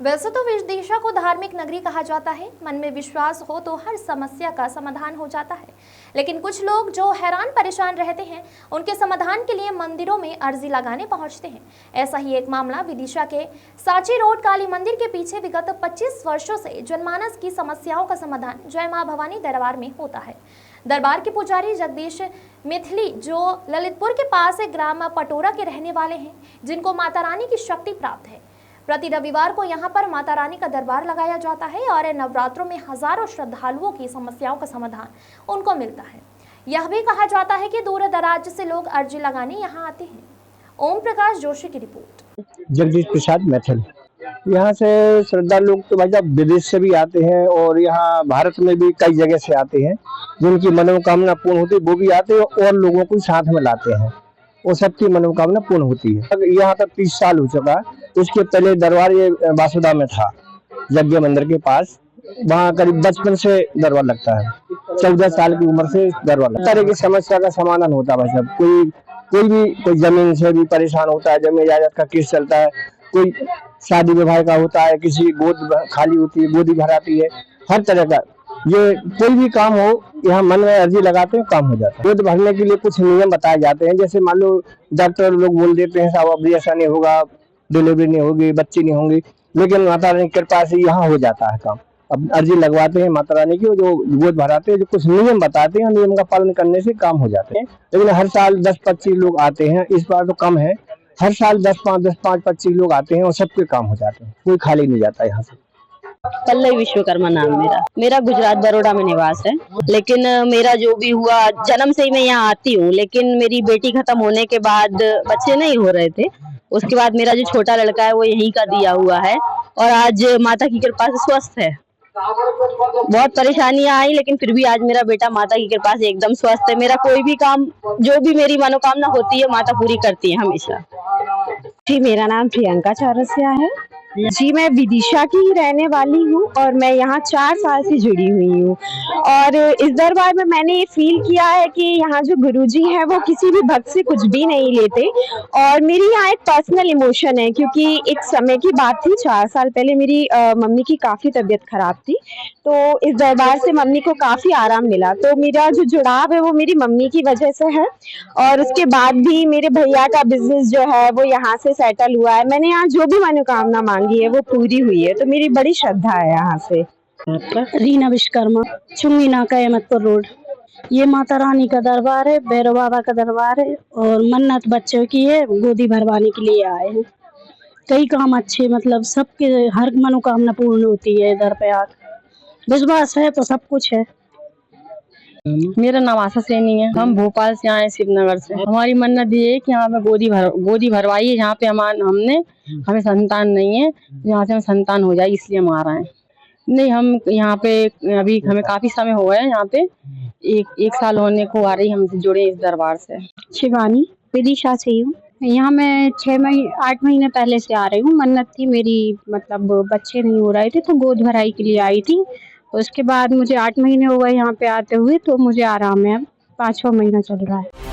वैसे तो विदिशा को धार्मिक नगरी कहा जाता है। मन में विश्वास हो तो हर समस्या का समाधान हो जाता है, लेकिन कुछ लोग जो हैरान परेशान रहते हैं उनके समाधान के लिए मंदिरों में अर्जी लगाने पहुंचते हैं। ऐसा ही एक मामला विदिशा के सांची रोड काली मंदिर के पीछे विगत 25 वर्षों से जनमानस की समस्याओं का समाधान जय मां भवानी दरबार में होता है। दरबार के पुजारी जगदीश मिथिली, जो ललितपुर के पास ग्राम पटोरा के रहने वाले हैं, जिनको माता रानी की शक्ति प्राप्त है, प्रति रविवार को यहां पर माता रानी का दरबार लगाया जाता है और नवरात्रों में हजारों श्रद्धालुओं की समस्याओं का समाधान उनको मिलता है। यह भी कहा जाता है कि दूर दराज से लोग अर्जी लगाने यहां आते हैं। ओम प्रकाश जोशी की रिपोर्ट। जगदीश प्रसाद मैथिल। यहाँ से श्रद्धालु लोग तो भाई साहब विदेश से भी आते हैं और यहाँ भारत में भी कई जगह से आते हैं। जिनकी मनोकामना पूर्ण होती है वो भी आते हैं और लोगों को साथ में लाते हैं और सबकी मनोकामना पूर्ण होती है। यहाँ तक 30 साल हो चुका है। इसके पहले दरबार ये वासुदा में था, यज्ञ मंदिर के पास। वहाँ करीब बचपन से दरबार लगता है। 14 साल की उम्र से दरबार लगता है। तरह की समस्या का समाधान होता है भाई साहब। कोई जमीन से भी परेशान होता है, जमीन जायदाद का केस चलता है, कोई शादी विवाह का होता है, किसी गोद खाली होती है, गोदी भराती है, हर तरह का ये कोई भी काम हो, यहाँ मन में अर्जी लगाते हैं, काम हो जाता है। गोद भरने के लिए कुछ नियम बताए जाते हैं। जैसे मान लो डॉक्टर लोग बोल देते हैं साहब अब ऐसा नहीं होगा, डिलीवरी नहीं होगी, बच्ची नहीं होंगी, लेकिन माता रानी की कृपा से यहाँ हो जाता है काम। अब अर्जी लगवाते हैं माता रानी की, जो गोद भराते हैं, जो कुछ नियम बताते हैं, नियम का पालन करने से काम हो जाते हैं। लेकिन हर साल 10-25 लोग आते हैं, इस बार तो कम है। हर साल 10-5-25 लोग आते हैं और सबके काम हो जाते हैं, कोई खाली नहीं जाता यहाँ से। पल्लवी विश्वकर्मा नाम मेरा गुजरात बड़ौदा में निवास है। लेकिन मेरा जो भी हुआ, जन्म से ही मैं यहाँ आती हूँ, लेकिन मेरी बेटी खत्म होने के बाद बच्चे नहीं हो रहे थे। उसके बाद मेरा जो छोटा लड़का है वो यहीं का दिया हुआ है और आज माता की कृपा से स्वस्थ है। बहुत परेशानियां आई, लेकिन फिर भी आज मेरा बेटा माता की कृपा से एकदम स्वस्थ है। मेरा कोई भी काम, जो भी मेरी मनोकामना होती है, माता पूरी करती है हमेशा। जी, मेरा नाम प्रियंका चौरसिया है। जी, मैं विदिशा की ही रहने वाली हूँ और मैं यहाँ 4 साल से जुड़ी हुई हूँ। और इस दरबार में मैंने ये फील किया है कि यहाँ जो गुरुजी हैं वो किसी भी भक्त से कुछ भी नहीं लेते। और मेरी यहाँ एक पर्सनल इमोशन है, क्योंकि एक समय की बात थी, 4 साल पहले मेरी मम्मी की काफ़ी तबीयत खराब थी, तो इस दरबार से मम्मी को काफ़ी आराम मिला। तो मेरा जो जुड़ाव है वो मेरी मम्मी की वजह से है। और उसके बाद भी मेरे भैया का बिजनेस जो है वो यहाँ से सेटल हुआ है। मैंने यहाँ जो भी मनोकामना मांगी है वो पूरी हुई है, तो मेरी बड़ी श्रद्धा है यहाँ से। रीना विश्वकर्मा, चुंगी नाका, अहमदपुर रोड। ये माता रानी का दरबार है, भैरव बाबा का दरबार है और मन्नत बच्चों की है, गोदी भरवाने के लिए आए हैं। कई काम अच्छे, मतलब सबके हर मनोकामना पूर्ण होती है इधर पे आकर। विश्वास है तो सब कुछ है। मेरा नाम आशा सैनी है। हम भोपाल से आए, शिवनगर से। हमारी मन्नत ये है कि यहाँ पे गोदी भरवाई है। यहाँ पे हमें संतान नहीं है, यहाँ से हमें संतान हो जाए, इसलिए हम आ रहे हैं। नहीं, हम यहाँ पे अभी हमें काफी समय हो गया है। यहाँ पे एक साल होने को आ रही, हमसे जुड़े इस दरबार से। शिवानी, विदिशा से हूँ। यहाँ मैं 8 महीने पहले से आ रही हूँ। मन्नत थी मेरी, मतलब बच्चे नहीं हो रहे थे तो गोद भराई के लिए आई थी। उसके बाद मुझे 8 महीने हो गए यहाँ पे आते हुए, तो मुझे आराम है। 5वां महीना चल रहा है।